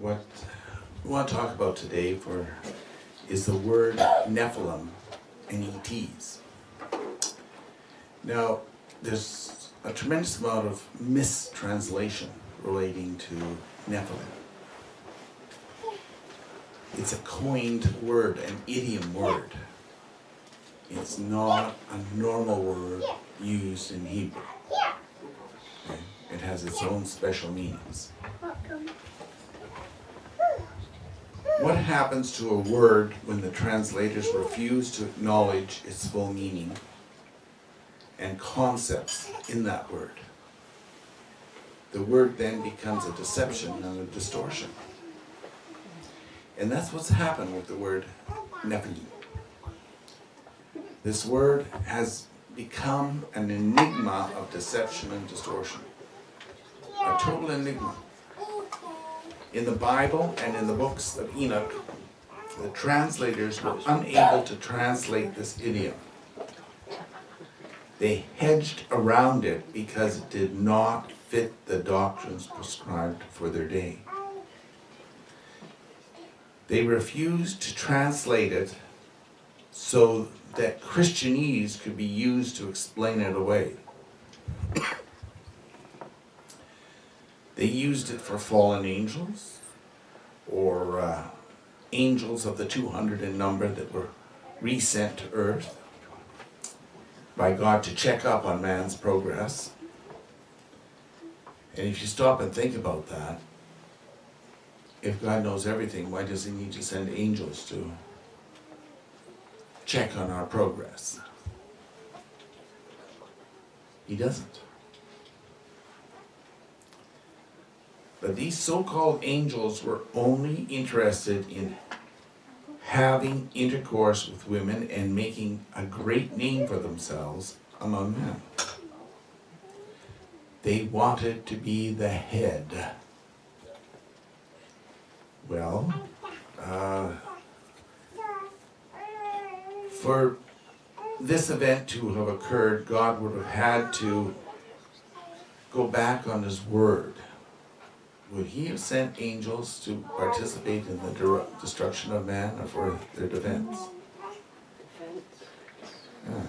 What we want to talk about today is the word Nephilim, N-E-Ts. Now, there's a tremendous amount of mistranslation relating to Nephilim. It's a coined word, an idiom word. It's not a normal word used in Hebrew. Okay? It has its own special meanings. What happens to a word when the translators refuse to acknowledge its full meaning and concepts in that word? The word then becomes a deception and a distortion. And that's what's happened with the word Nephilim. This word has become an enigma of deception and distortion. A total enigma. In the Bible and in the books of Enoch, the translators were unable to translate this idiom. They hedged around it because it did not fit the doctrines prescribed for their day. They refused to translate it so that Christianese could be used to explain it away. They used it for fallen angels, or angels of the 200 in number that were resent to earth by God to check up on man's progress. And if you stop and think about that, if God knows everything, why does he need to send angels to check on our progress? He doesn't. But these so-called angels were only interested in having intercourse with women and making a great name for themselves among men. They wanted to be the head. Well, for this event to have occurred, God would have had to go back on his word. Would he have sent angels to participate in the destruction of man or for their defense? Yeah.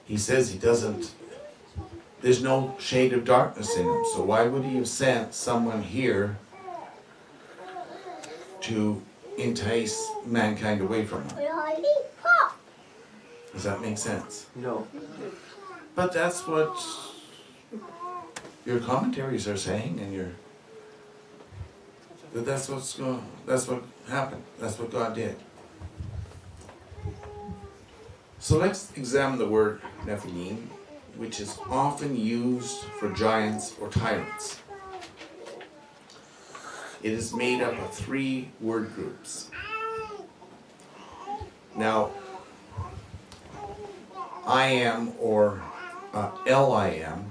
He says he doesn't, there's no shade of darkness in him, so why would he have sent someone here to entice mankind away from him? Does that make sense? No. But that's what your commentaries are saying, and that's what happened. That's what God did. So let's examine the word Nephilim, which is often used for giants or tyrants. It is made up of 3 word groups. Now, I am or L-I-M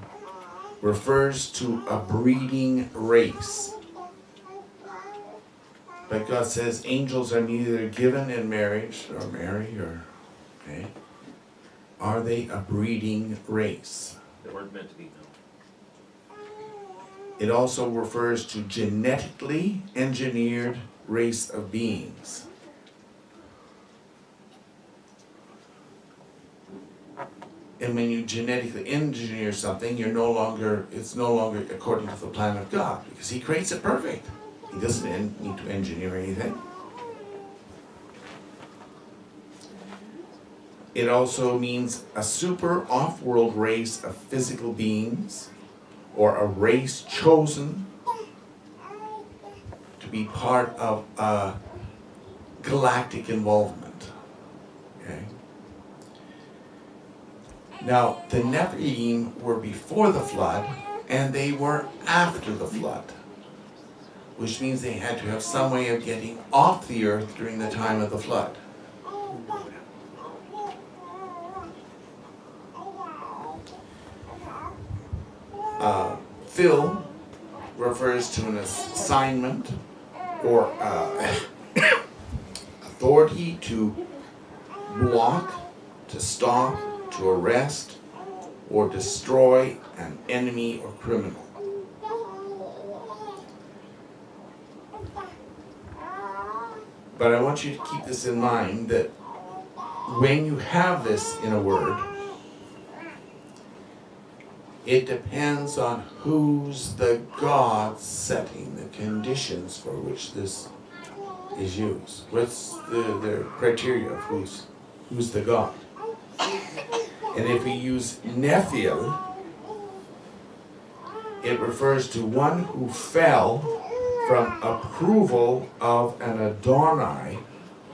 refers to a breeding race. But God says angels are neither given in marriage or marry or, okay? Are they a breeding race? They weren't meant to be, no. It also refers to genetically engineered race of beings. And when you genetically engineer something, it's no longer according to the plan of God, because he creates it perfect. He doesn't need to engineer anything. It also means a super off-world race of physical beings, or a race chosen to be part of a galactic involvement. Okay? Now, the Nephilim were before the flood, and they were after the flood, which means they had to have some way of getting off the earth during the time of the flood. Phil refers to an assignment or authority to block, to stop, to arrest, or destroy an enemy or criminal. But I want you to keep this in mind, that when you have this in a word, it depends on who's the God setting the conditions for which this is used. What's the criteria of who's the God? And if we use Nephilim, it refers to one who fell from approval of an Adonai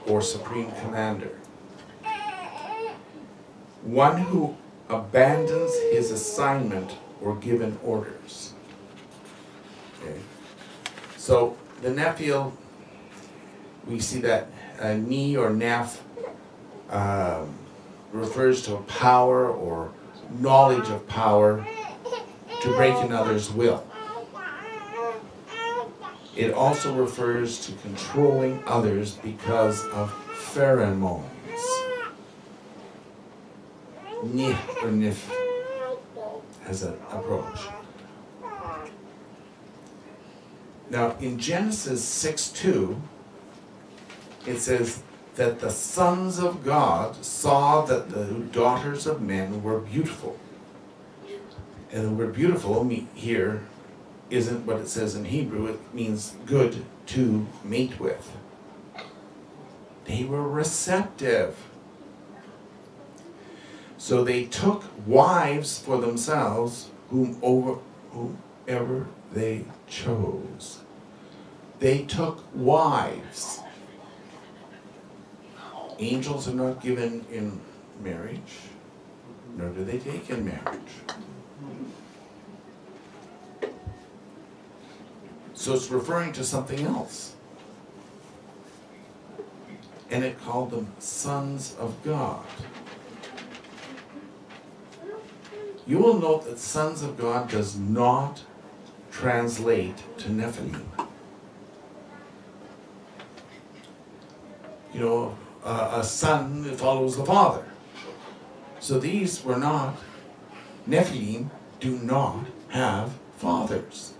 or supreme commander. One who abandons his assignment or given orders. Okay. So the Nephilim, we see that Ne or Neph refers to a power or knowledge of power to break another's will. It also refers to controlling others because of pheromones. Nif or Nif has an approach. Now in Genesis 6:2, it says that the sons of God saw that the daughters of men were beautiful. And the word beautiful here isn't what it says in Hebrew. It means good to mate with. They were receptive. So they took wives for themselves, whomever they chose. They took wives. Angels are not given in marriage, nor do they take in marriage. So it's referring to something else. And it called them sons of God. You will note that sons of God does not translate to Nephilim. You know, a son follows the father. So these were not, Nephilim do not have fathers.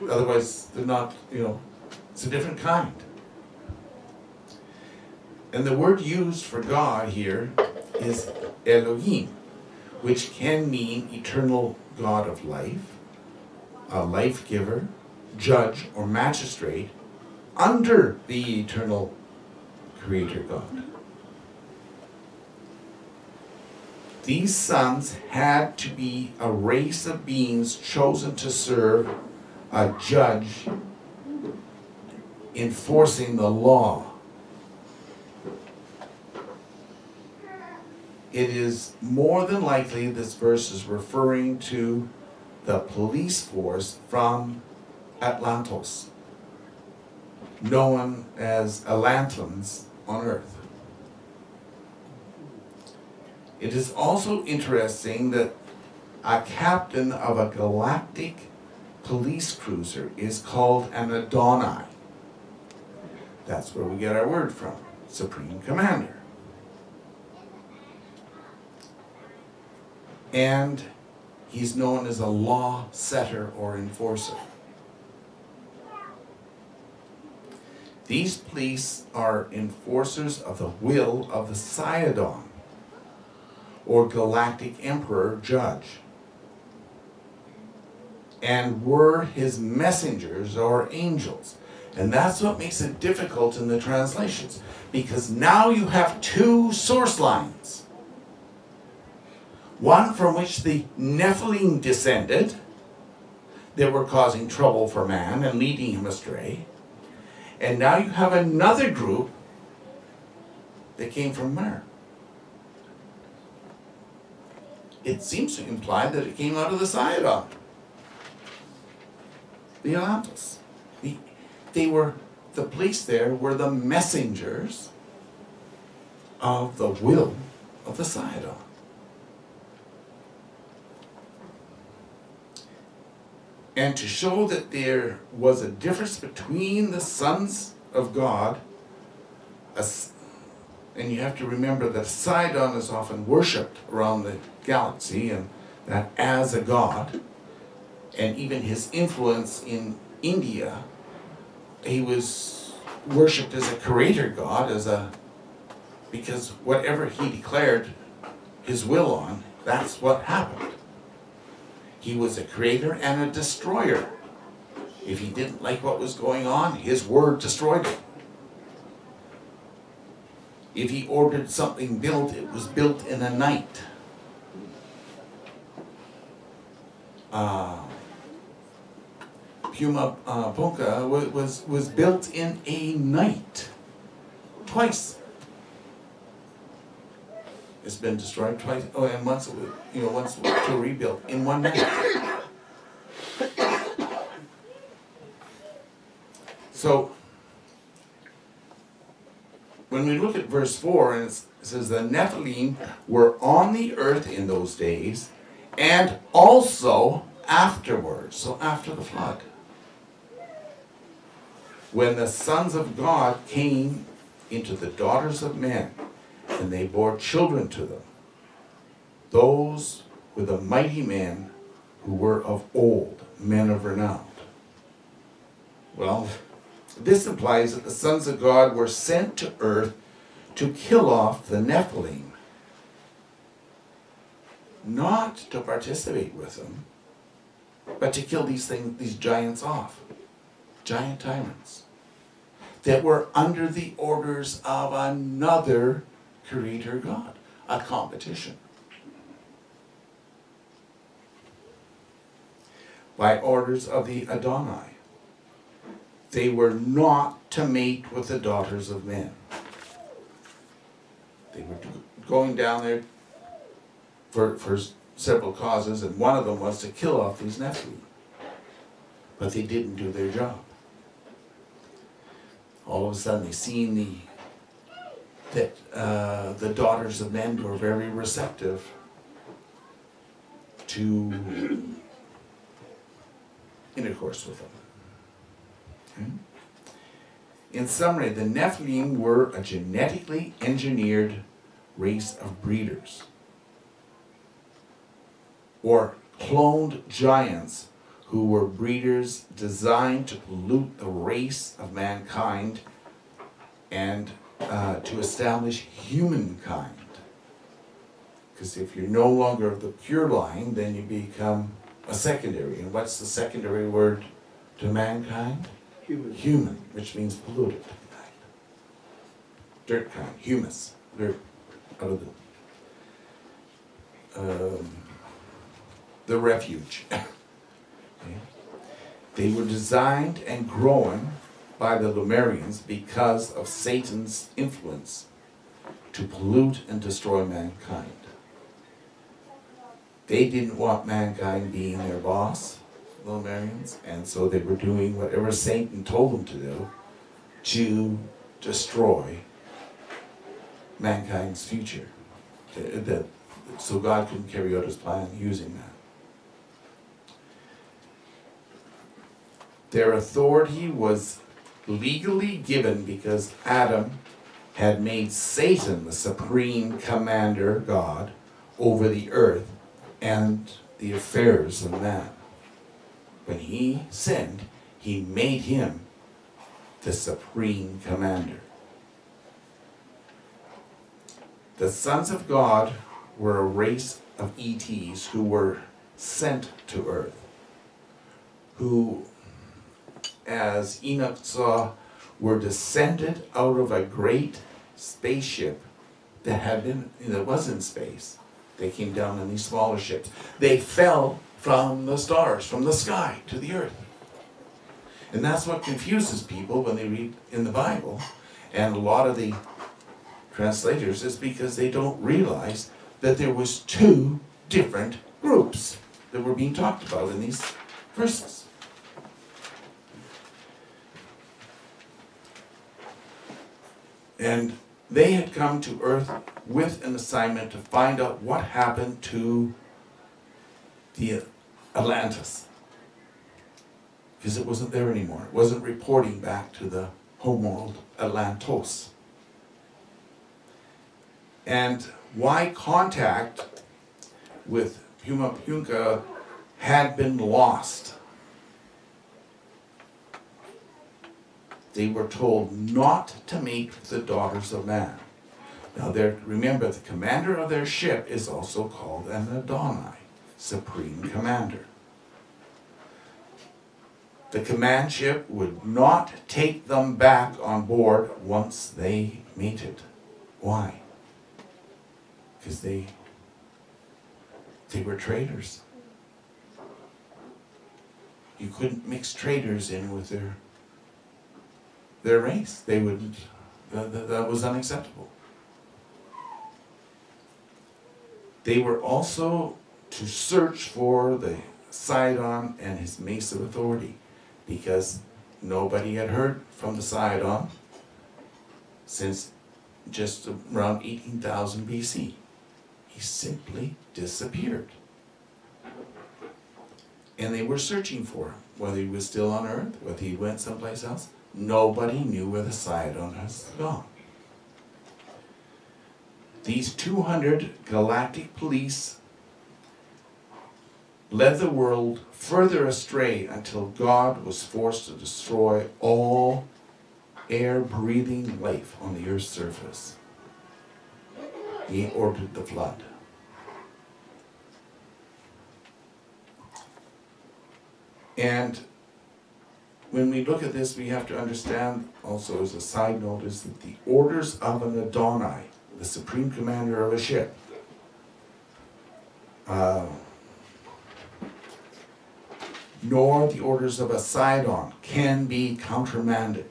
Otherwise, they're not, it's a different kind. And the word used for God here is Elohim, which can mean eternal God of life, a life giver, judge, or magistrate under the eternal Creator God. These sons had to be a race of beings chosen to serve a judge enforcing the law. It is more than likely this verse is referring to the police force from Atlantis, known as Atlanteans on Earth. It is also interesting that a captain of a galactic police cruiser is called an Adonai. That's where we get our word from, Supreme Commander. And he's known as a law setter or enforcer. These police are enforcers of the will of the Sidon, or galactic emperor judge, and were his messengers or angels. And that's what makes it difficult in the translations, because now you have two source lines. One from which the Nephilim descended, that were causing trouble for man and leading him astray. And now you have another group that came from Mer. It seems to imply that it came out of the Sidon, the Atlantis. The police there were the messengers of the will of the Sidon. And to show that there was a difference between the sons of God, and you have to remember that Sidon is often worshipped around the galaxy, and that as a god, and even his influence in India, he was worshipped as a creator god, because whatever he declared his will on, that's what happened. He was a creator and a destroyer. If he didn't like what was going on, his word destroyed it. If he ordered something built, it was built in a night. Puma Punka was built in a night. Twice. It's been destroyed twice. Oh, and once to rebuild in one night. So, when we look at verse 4, and it says, the Nephilim were on the earth in those days, and also afterwards, so after the flood, when the sons of God came into the daughters of men, and they bore children to them. Those were the mighty men who were of old, men of renown. Well, this implies that the sons of God were sent to earth to kill off the Nephilim, not to participate with them, but to kill these giants off, giant tyrants, that were under the orders of another creator God, a competition. By orders of the Adonai. They were not to mate with the daughters of men. They were going down there for several causes, and one of them was to kill off these Nephilim. But they didn't do their job. All of a sudden they seen that the daughters of men were very receptive to intercourse with them. Okay? In summary, the Nephilim were a genetically engineered race of breeders, or cloned giants who were breeders designed to pollute the race of mankind and to establish humankind. Because if you're no longer of the pure line, then you become a secondary. And what's the secondary word to mankind? Human. Human, which means polluted kind. Dirt kind, humus, dirt out of the refuge. Okay. They were designed and grown by the Lemurians because of Satan's influence to pollute and destroy mankind. They didn't want mankind being their boss, the Lemurians, and so they were doing whatever Satan told them to do to destroy mankind's future. So God couldn't carry out his plan using that. Their authority was legally given because Adam had made Satan the supreme commander, God, over the earth and the affairs of man. When he sinned, he made him the supreme commander. The sons of God were a race of ETs who were sent to earth, who, as Enoch saw, were descended out of a great spaceship that was in space. They came down in these smaller ships. They fell from the stars, from the sky to the earth. And that's what confuses people when they read in the Bible. And a lot of the translators is because they don't realize that there was two different groups that were being talked about in these verses. And they had come to earth with an assignment to find out what happened to the Atlantis. Because it wasn't there anymore. It wasn't reporting back to the homeworld Atlantos. And why contact with Puma Punka had been lost. they were told not to mate with the daughters of man. Now, remember, the commander of their ship is also called an Adonai, supreme commander. The command ship would not take them back on board once they mated. Why? Because they were traitors. You couldn't mix traitors in with their race. They wouldn't. That was unacceptable. They were also to search for the Sidon and his mace of authority, because nobody had heard from the Sidon since just around 18,000 BC. He simply disappeared. And they were searching for him, whether he was still on Earth, whether he went someplace else. Nobody knew where the Sidon has gone. These 200 galactic police led the world further astray until God was forced to destroy all air-breathing life on the Earth's surface. He ordered the flood. And when we look at this, we have to understand also, as a side note, is that the orders of an Adonai, the supreme commander of a ship, nor the orders of a Sidon can be countermanded.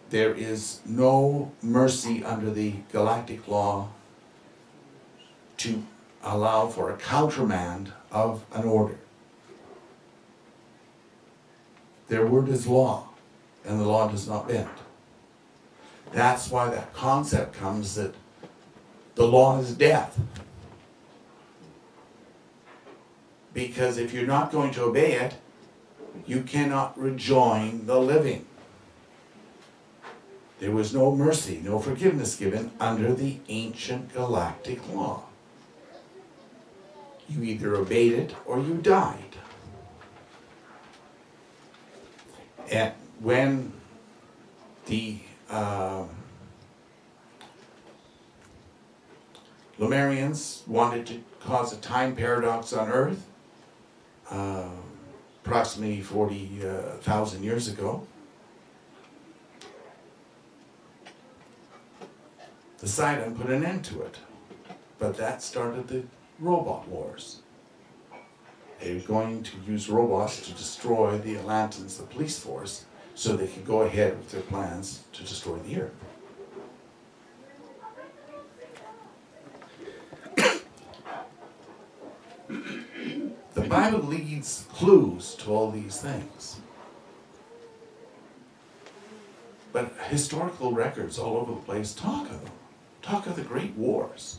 There is no mercy under the galactic law to allow for a countermand of an order. Their word is law, and the law does not bend. That's why that concept comes that the law is death. Because if you're not going to obey it, you cannot rejoin the living. There was no mercy, no forgiveness given under the ancient galactic law. You either obeyed it or you died. And when the Lemurians wanted to cause a time paradox on Earth, approximately 40,000 years ago, the Sidon put an end to it. But that started the robot wars. They were going to use robots to destroy the Atlantans, the police force, so they could go ahead with their plans to destroy the Earth. The Bible leaves clues to all these things. But historical records all over the place talk of them. Talk of the great wars.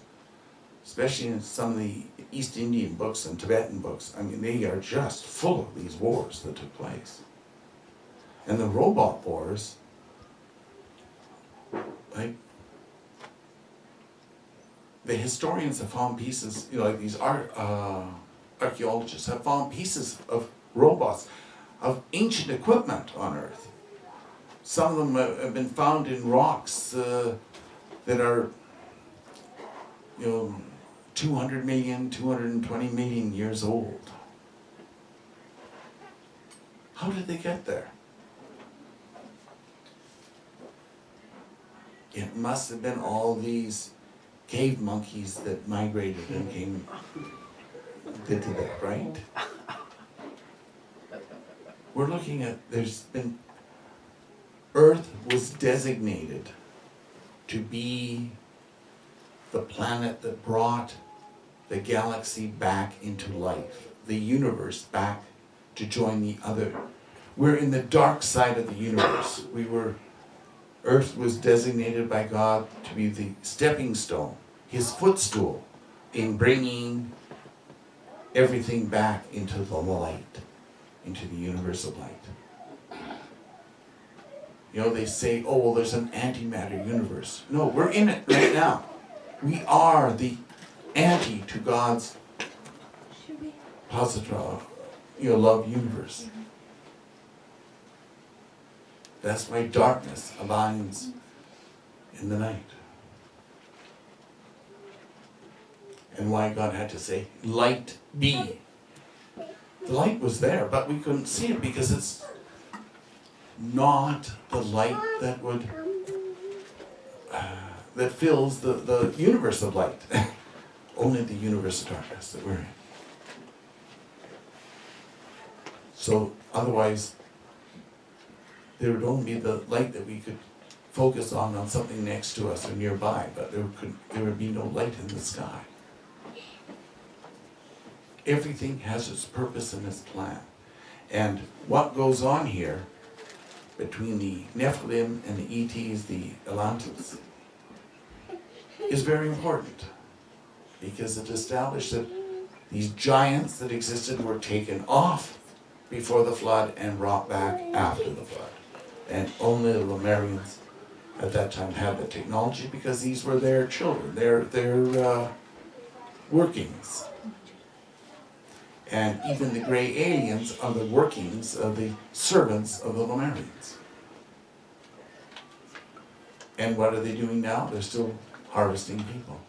Especially in some of the East Indian books and Tibetan books. I mean, they are just full of these wars that took place. And the robot wars, like, the historians have found pieces, you know, like these archaeologists have found pieces of robots, of ancient equipment on Earth. Some of them have been found in rocks that are, you know, 200 million, 220 million years old. How did they get there? It must have been all these cave monkeys that migrated and came, did that, right? We're looking at, Earth was designated to be the planet that brought the galaxy back into life, the universe back to join the other. We're in the dark side of the universe. Earth was designated by God to be the stepping stone, his footstool, in bringing everything back into the light, into the universe of light. You know, they say, oh, well, there's an antimatter universe. No, we're in it right now. We are the anti to God's positive, love universe. That's why darkness abides in the night. And why God had to say, light be. The light was there, but we couldn't see it because it's not the light that would that fills the universe of light. Only the universe of darkness that we're in. So otherwise, there would only be the light that we could focus on something next to us or nearby, but there would be no light in the sky. Everything has its purpose and its plan. And what goes on here between the Nephilim and the ETs, the Atlantis, is very important, because it established that these giants that existed were taken off before the flood and brought back after the flood. And only the Lemurians at that time had the technology, because these were their children, their workings. And even the gray aliens are the workings of the servants of the Lemurians. And what are they doing now? They're still harvesting people.